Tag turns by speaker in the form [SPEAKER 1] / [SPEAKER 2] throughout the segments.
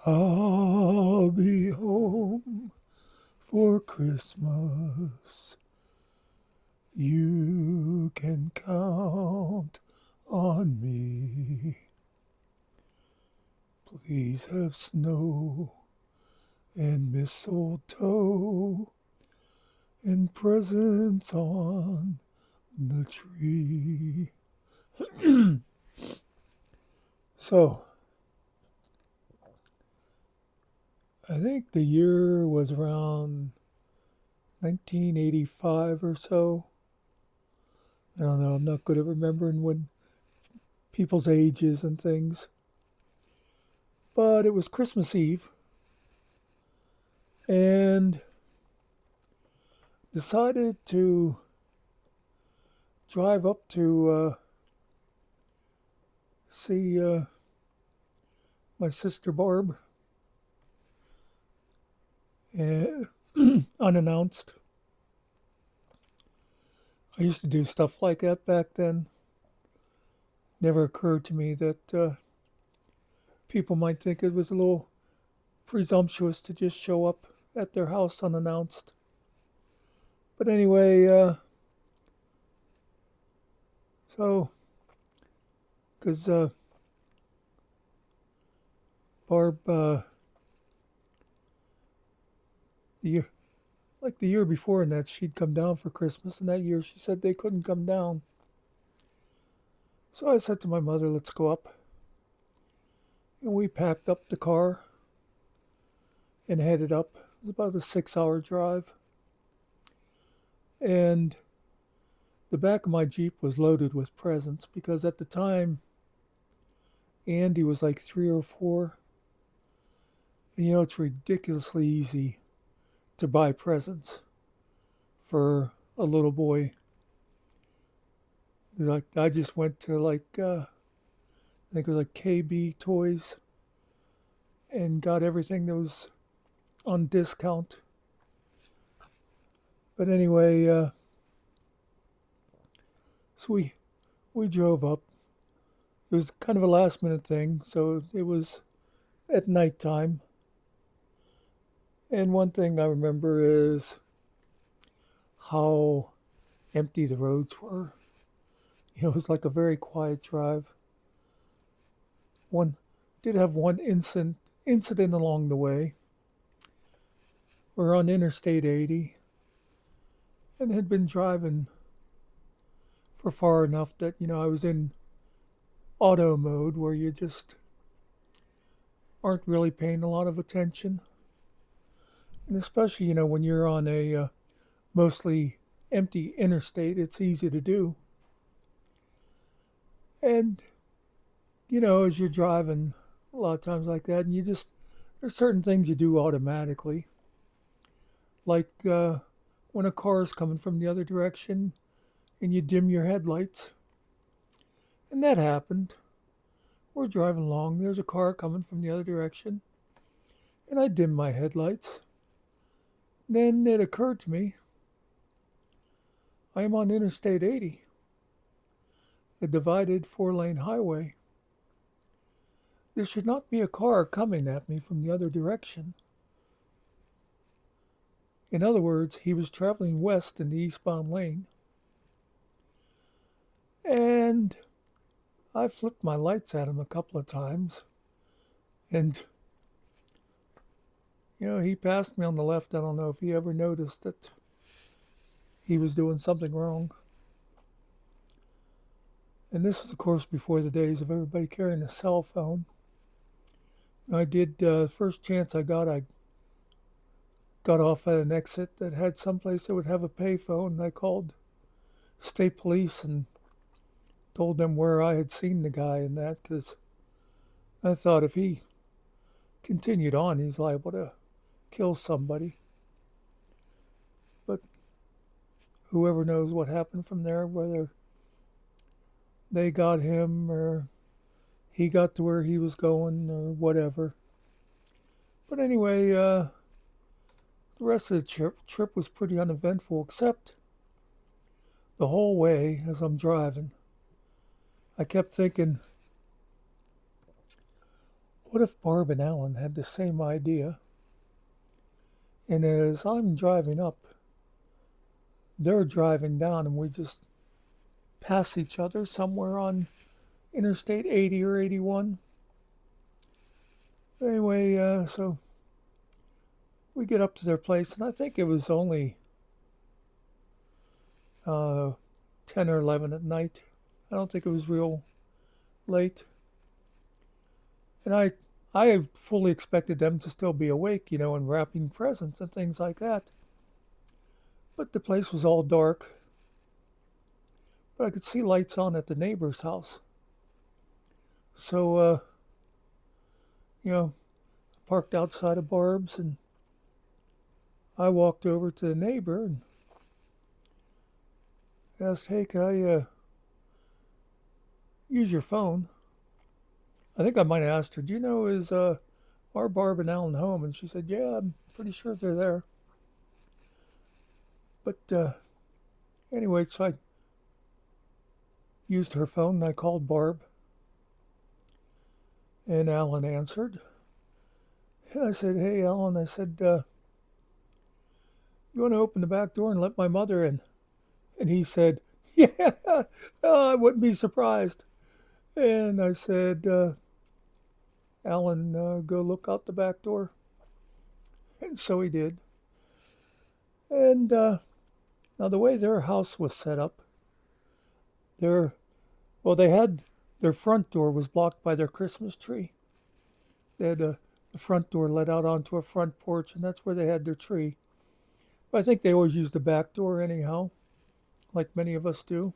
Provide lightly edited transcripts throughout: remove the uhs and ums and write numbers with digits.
[SPEAKER 1] I'll be home for Christmas. You can count on me. Please have snow and mistletoe and presents on the tree. So, I think the year was around 1985 or so. I don't know, I'm not good at remembering when people's ages and things. But it was Christmas Eve and decided to drive up to see my sister Barb uh, unannounced. I used to do stuff like that back then. Never occurred to me that people might think it was a little presumptuous to just show up at their house unannounced. But anyway, so, because Barb, the year, like the year before in that, she'd come down for Christmas, and that year she said they couldn't come down. So I said to my mother, let's go up. And we packed up the car and headed up. It was about a 6 hour drive. And the back of my Jeep was loaded with presents because at the time, Andy was like 3 or 4. And you know, it's ridiculously easy to buy presents for a little boy. Like I just went to I think it was like KB Toys and got everything that was on discount. But anyway, so we drove up. It was kind of a last minute thing, so it was at nighttime. And one thing I remember is how empty the roads were. You know, it was like a very quiet drive. One did have one incident along the way. We're on Interstate 80 and had been driving for far enough that, you know, I was in auto mode where you just aren't really paying a lot of attention. And especially, you know, when you're on a mostly empty interstate, it's easy to do. And, you know, as you're driving a lot of times like that, and there's certain things you do automatically. Like when a car is coming from the other direction and you dim your headlights. And that happened. We're driving along, there's a car coming from the other direction, and I dimmed my headlights. Then it occurred to me I am on Interstate 80, a divided 4-lane highway. There should not be a car coming at me from the other direction. In other words, he was traveling west in the eastbound lane. And I flipped my lights at him a couple of times. And, you know, he passed me on the left. I don't know if he ever noticed that he was doing something wrong. And this was, of course, before the days of everybody carrying a cell phone. I did, first chance I got off at an exit that had someplace that would have a payphone. And I called state police and told them where I had seen the guy and that, because I thought if he continued on, he's liable to kill somebody. But whoever knows what happened from there, whether they got him or he got to where he was going or whatever. But anyway, the rest of the trip was pretty uneventful, except the whole way as I'm driving, I kept thinking, What if Barb and Alan had the same idea? And as I'm driving up, they're driving down, and we just pass each other somewhere on Interstate 80 or 81. Anyway, so we get up to their place, and I think it was only uh, 10 or 11 at night. I don't think it was real late. And I fully expected them to still be awake, and wrapping presents and things like that. But the place was all dark. But I could see lights on at the neighbor's house. So, you know, parked outside of Barb's, and I walked over to the neighbor and asked, "Hey, can I use your phone?" I think I might have asked her, "Do you know, is our Barb and Alan home?" And she said, "Yeah, I'm pretty sure they're there." But anyway, so I used her phone and I called Barb, and Alan answered. And I said, "Hey, Alan," I said, "you want to open the back door and let my mother in?" And he said, "Yeah, I wouldn't be surprised." And I said, "Alan, go look out the back door." And so he did. And now the way their house was set up, their they had their front door was blocked by their Christmas tree. They had the front door led out onto a front porch, and that's where they had their tree. But I think they always used the back door anyhow, like many of us do.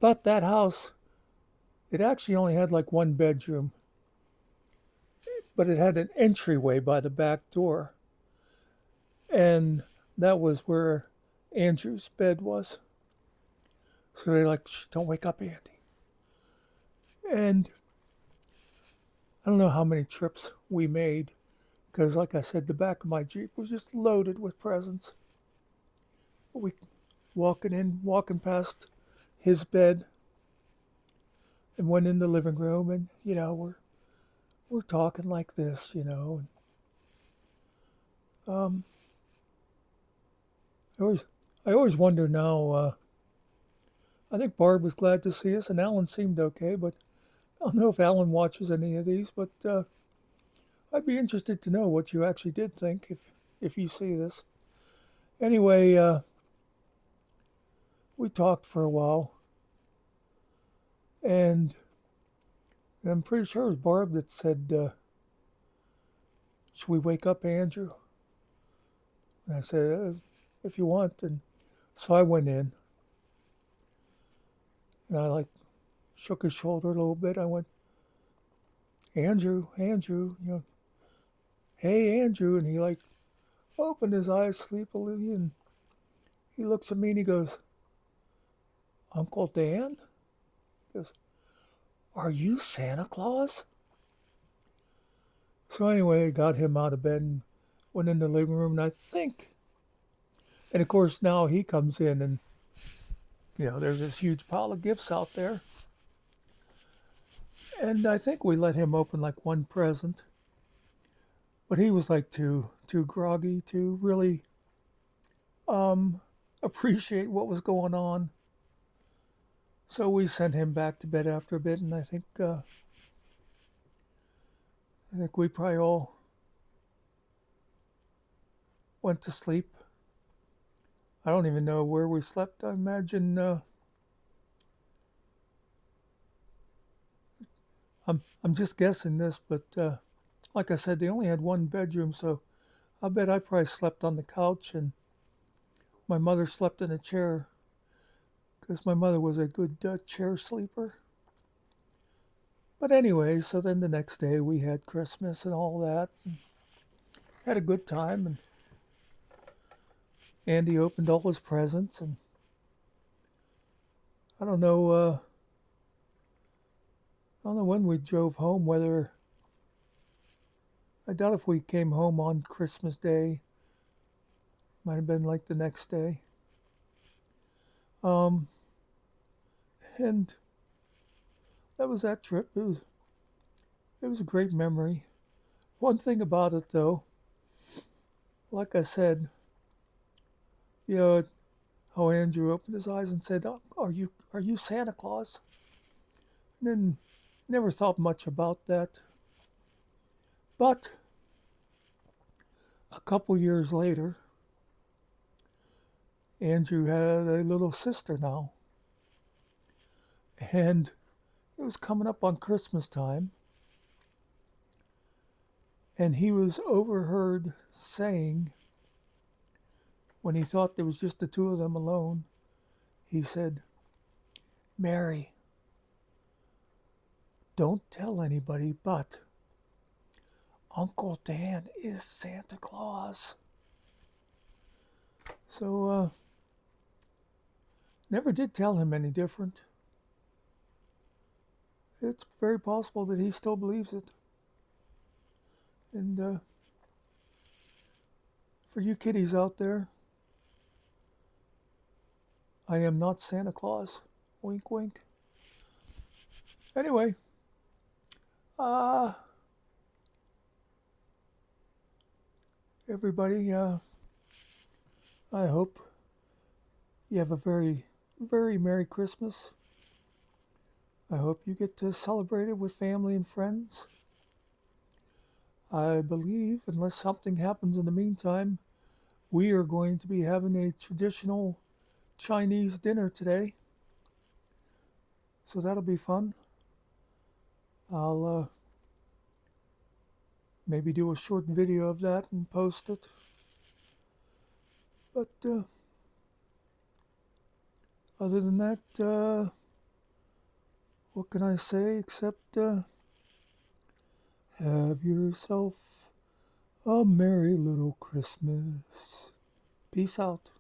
[SPEAKER 1] But that house, it actually only had like one bedroom, but it had an entryway by the back door. And that was where Andrew's bed was. So they're like, "Shh, don't wake up, Andy." And I don't know how many trips we made because, like I said, the back of my Jeep was just loaded with presents. We walking past his bed, and went in the living room, and we're talking like this, And, um, I always I always wonder now. I think Barb was glad to see us, and Alan seemed okay, but I don't know if Alan watches any of these. But I'd be interested to know what you actually did think if you see this. Anyway, we talked for a while, and I'm pretty sure it was Barb that said, "Should we wake up Andrew?" And I said, "If you want." And so I went in, and I like shook his shoulder a little bit. I went, "Andrew, Andrew, hey, Andrew." And he like opened his eyes sleepily, and he looks at me and he goes, "Uncle Dan?" He goes, "Are you Santa Claus?" So anyway, I got him out of bed and went in the living room, and I think, and of course now he comes in, and there's this huge pile of gifts out there, and I think we let him open like one present, but he was like too groggy to really um appreciate what was going on. So we sent him back to bed after a bit, and I think we probably all went to sleep. I don't even know where we slept. I imagine I'm just guessing this, but like I said, they only had one bedroom, so I bet I probably slept on the couch, and my mother slept in a chair because my mother was a good chair sleeper. But anyway, so then the next day we had Christmas and all that. And had a good time, and Andy opened all his presents, and I don't know. I don't know when we drove home. Whether I doubt if we came home on Christmas Day. Might have been like the next day. Um, and that was that trip. It It was a great memory. One thing about it, though, like I said, you know how Andrew opened his eyes and said, "Oh, are you Santa Claus?" And then never thought much about that. But a couple years later, Andrew had a little sister now, and it was coming up on Christmas time, and he was overheard saying, when he thought there was just the two of them alone, he said, "Mary, don't tell anybody, but Uncle Dan is Santa Claus." So, never did tell him any different. It's very possible that he still believes it. And for you kiddies out there, I am not Santa Claus. Wink, wink. Anyway, uh, everybody, I hope you have a very, very Merry Christmas. I hope you get to celebrate it with family and friends. I believe, unless something happens in the meantime, we are going to be having a traditional Chinese dinner today. So that'll be fun. I'll maybe do a short video of that and post it. But other than that, what can I say except have yourself a merry little Christmas. Peace out.